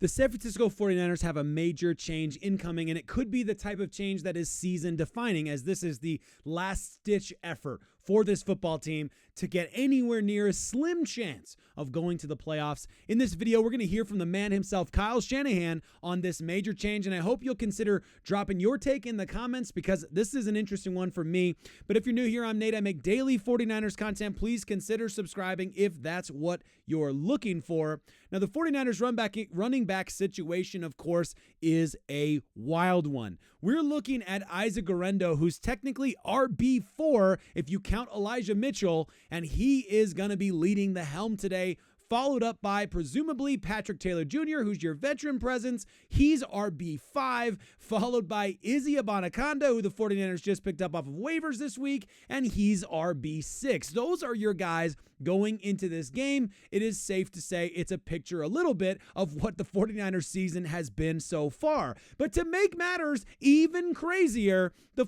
The San Francisco 49ers have a major change incoming, and it could be the type of change that is season-defining, as this is the last-ditch effort for this football team to get anywhere near a slim chance of going to the playoffs. In this video, we're going to hear from the man himself, Kyle Shanahan, on this major change, and I hope you'll consider dropping your take in the comments because this is an interesting one for me. But if you're new here, I'm Nate. I make daily 49ers content. Please consider subscribing if that's what you're looking for. Now, the 49ers running back situation, of course, is a wild one. We're looking at Isaac Guerendo, who's technically RB4 if you count Elijah Mitchell, and he is going to be leading the helm today, followed up by presumably Patrick Taylor Jr., who's your veteran presence. He's RB5, followed by Izzy Abanikanda, who the 49ers just picked up off of waivers this week, and he's RB6. Those are your guys going into this game. It is safe to say it's a picture a little bit of what the 49ers season has been so far. But to make matters even crazier, the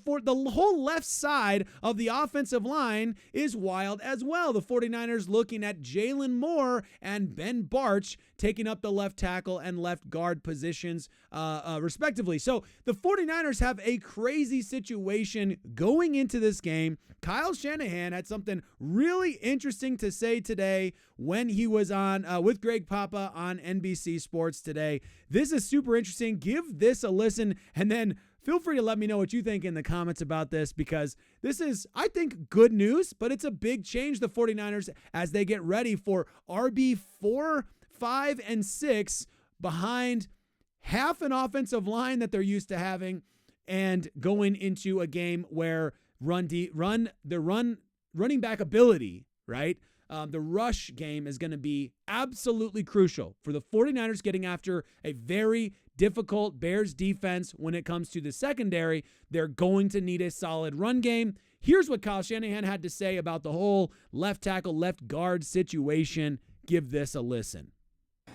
whole left side of the offensive line is wild as well. The 49ers looking at Jaylen Moore and Ben Bartch taking up the left tackle and left guard positions respectively. So the 49ers have a crazy situation going into this game. Kyle Shanahan had something really interesting to say today when he was on with Greg Papa on NBC Sports today. This is super interesting. Give this a listen, and then feel free to let me know what you think in the comments about this, because this is, I think, good news, but it's a big change, the 49ers, as they get ready for RB4, 5, and 6 behind half an offensive line that they're used to having, and going into a game where running back ability, right? The rush game is going to be absolutely crucial for the 49ers getting after a very difficult Bears defense when it comes to the secondary. They're going to need a solid run game. Here's what Kyle Shanahan had to say about the whole left tackle, left guard situation. Give this a listen.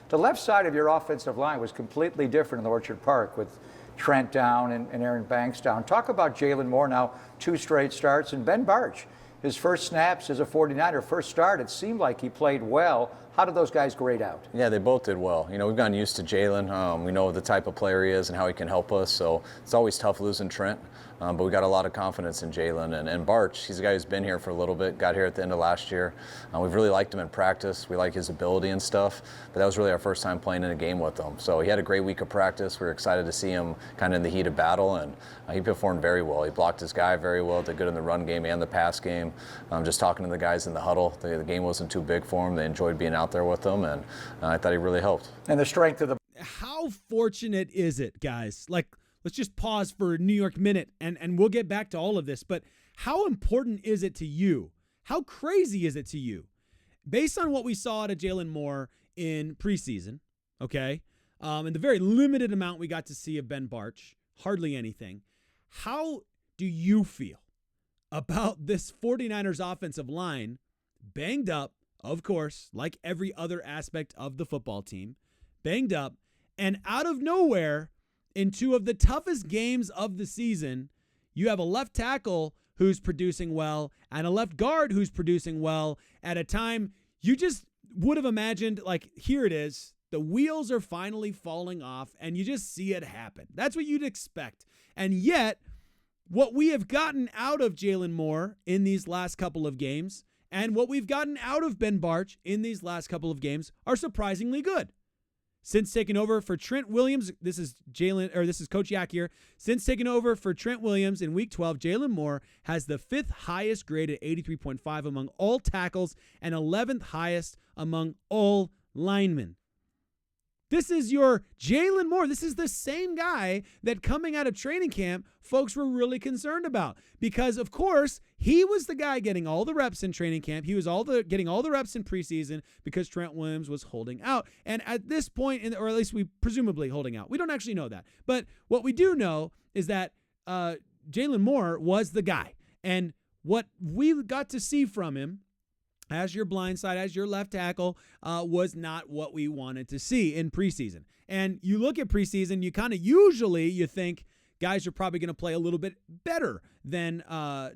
The left side of your offensive line was completely different in Orchard Park with Trent down and Aaron Banks down. Talk about Jaylen Moore now, 2 straight starts, and Ben Bartch. His first snaps as a 49er, first start, it seemed like he played well. How did those guys grade out? Yeah, they both did well. You know, we've gotten used to Jaylen. We know the type of player he is and how he can help us, so it's always tough losing Trent. But we got a lot of confidence in Jaylen. And Bartch, he's a guy who's been here for a little bit, got here at the end of last year. We've really liked him in practice. We like his ability and stuff, but that was really our first time playing in a game with him. So he had a great week of practice. We were excited to see him kind of in the heat of battle, and he performed very well. He blocked his guy very well, did good in the run game and the pass game. Just talking to the guys in the huddle, the game wasn't too big for him. They enjoyed being out there with him, and I thought he really helped. And the strength of the... How fortunate is it, guys? Like, let's just pause for a New York minute, and we'll get back to all of this. But how important is it to you? How crazy is it to you? Based on what we saw out of Jaylen Moore in preseason, okay, and the very limited amount we got to see of Ben Bartch, hardly anything, how do you feel about this 49ers offensive line, banged up, of course, like every other aspect of the football team, banged up, and out of nowhere, in 2 of the toughest games of the season, you have a left tackle who's producing well and a left guard who's producing well at a time you just would have imagined, like, here it is. The wheels are finally falling off, and you just see it happen. That's what you'd expect. And yet, what we have gotten out of Jaylen Moore in these last couple of games and what we've gotten out of Ben Bartch in these last couple of games are surprisingly good. Since taking over for Trent Williams, this is Coach Yak here. Since taking over for Trent Williams in Week 12, Jaylen Moore has the 5th highest grade at 83.5 among all tackles and 11th highest among all linemen. This is your Jaylen Moore. This is the same guy that coming out of training camp, folks were really concerned about because, of course, he was the guy getting all the reps in training camp. He was getting all the reps in preseason because Trent Williams was holding out. And at this point, or at least we presumably holding out. We don't actually know that. But what we do know is that Jaylen Moore was the guy. And what we got to see from him as your blind side, as your left tackle, was not what we wanted to see in preseason. And you look at preseason, you kind of usually, you think guys are probably going to play a little bit better than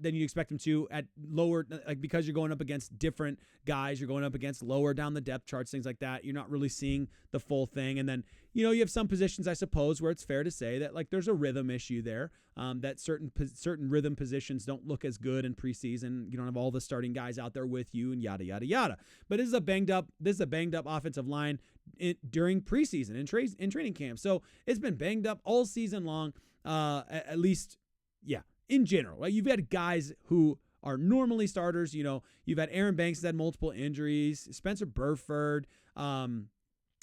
you'd expect them to at lower, like because you're going up against different guys, you're going up against lower down the depth charts, things like that. You're not really seeing the full thing. And then, you have some positions, I suppose, where it's fair to say that like there's a rhythm issue there, that certain rhythm positions don't look as good in preseason. You don't have all the starting guys out there with you and yada, yada, yada. But this is a banged up offensive line during preseason in training camp. So it's been banged up all season long, at least, yeah, in general. Right? You've had guys who are normally starters. You've had Aaron Banks has had multiple injuries. Spencer Burford.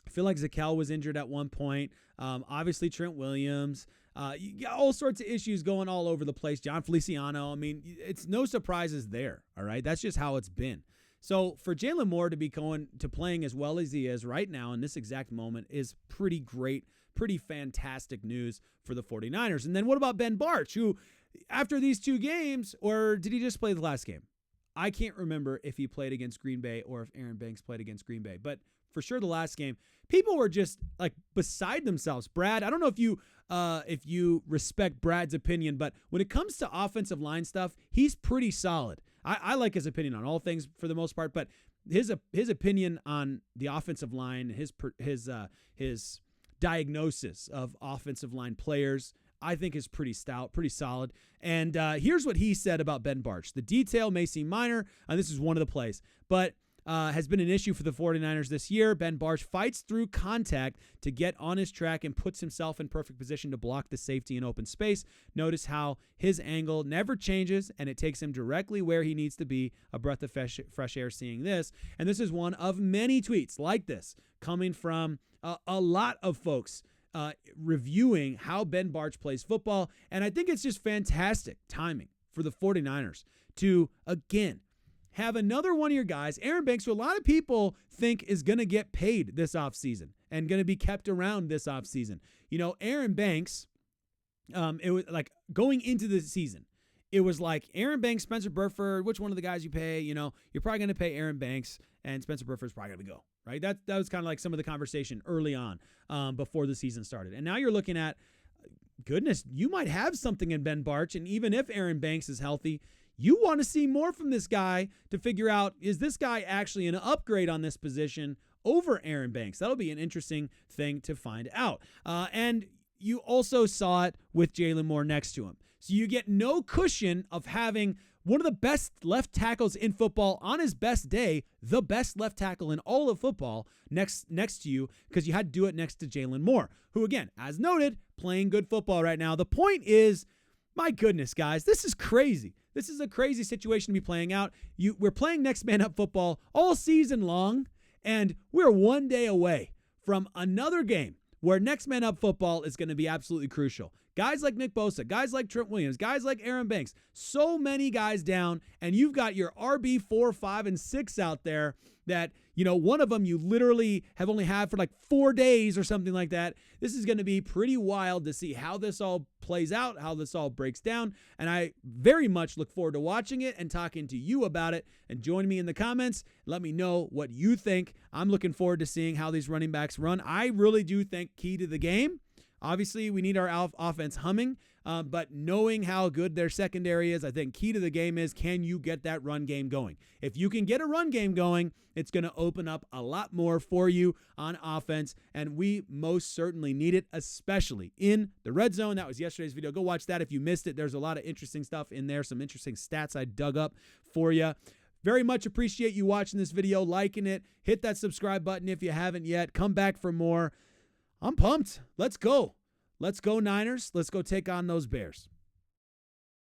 I feel like Zakel was injured at one point. Obviously, Trent Williams. You got all sorts of issues going all over the place. John Feliciano. I mean, it's no surprises there. All right. That's just how it's been. So for Jaylen Moore to be going to playing as well as he is right now in this exact moment is pretty great, pretty fantastic news for the 49ers. And then what about Ben Bartch, who after these 2 games, or did he just play the last game? I can't remember if he played against Green Bay or if Aaron Banks played against Green Bay, but for sure the last game, people were just like beside themselves. Brad, I don't know if you respect Brad's opinion, but when it comes to offensive line stuff, he's pretty solid. I like his opinion on all things for the most part, but his opinion on the offensive line, his diagnosis of offensive line players, I think is pretty stout, pretty solid. And here's what he said about Ben Bartch. The detail may seem minor, and this is one of the plays, but has been an issue for the 49ers this year. Ben Bartch fights through contact to get on his track and puts himself in perfect position to block the safety in open space. Notice how his angle never changes, and it takes him directly where he needs to be. A breath of fresh air seeing this. And this is one of many tweets like this coming from a lot of folks reviewing how Ben Bartch plays football. And I think it's just fantastic timing for the 49ers to, again, have another one of your guys, Aaron Banks, who a lot of people think is going to get paid this offseason and going to be kept around this offseason. Aaron Banks, it was like going into the season, it was like Aaron Banks, Spencer Burford, which one of the guys you pay, you're probably going to pay Aaron Banks, and Spencer Burford's probably going to go, right? That was kind of like some of the conversation early on before the season started. And now you're looking at, goodness, you might have something in Ben Bartch, and even if Aaron Banks is healthy, you want to see more from this guy to figure out, is this guy actually an upgrade on this position over Aaron Banks? That'll be an interesting thing to find out. And you also saw it with Jaylen Moore next to him. So you get no cushion of having one of the best left tackles in football on his best day, the best left tackle in all of football next to you, because you had to do it next to Jaylen Moore, who, again, as noted, playing good football right now. The point is, my goodness, guys, this is crazy. This is a crazy situation to be playing out. We're playing next man up football all season long, and we're one day away from another game where next man up football is going to be absolutely crucial. Guys like Nick Bosa, guys like Trent Williams, guys like Aaron Banks, so many guys down, and you've got your RB 4, 5, and 6 out there that, one of them you literally have only had for like 4 days or something like that. This is going to be pretty wild to see how this all plays out, how this all breaks down, and I very much look forward to watching it and talking to you about it. And join me in the comments. Let me know what you think. I'm looking forward to seeing how these running backs run. I really do think key to the game, obviously, we need our offense humming, but knowing how good their secondary is, I think key to the game is, can you get that run game going? If you can get a run game going, it's going to open up a lot more for you on offense, and we most certainly need it, especially in the red zone. That was yesterday's video. Go watch that if you missed it. There's a lot of interesting stuff in there, some interesting stats I dug up for you. Very much appreciate you watching this video, liking it. Hit that subscribe button if you haven't yet. Come back for more. I'm pumped. Let's go. Let's go, Niners. Let's go take on those Bears.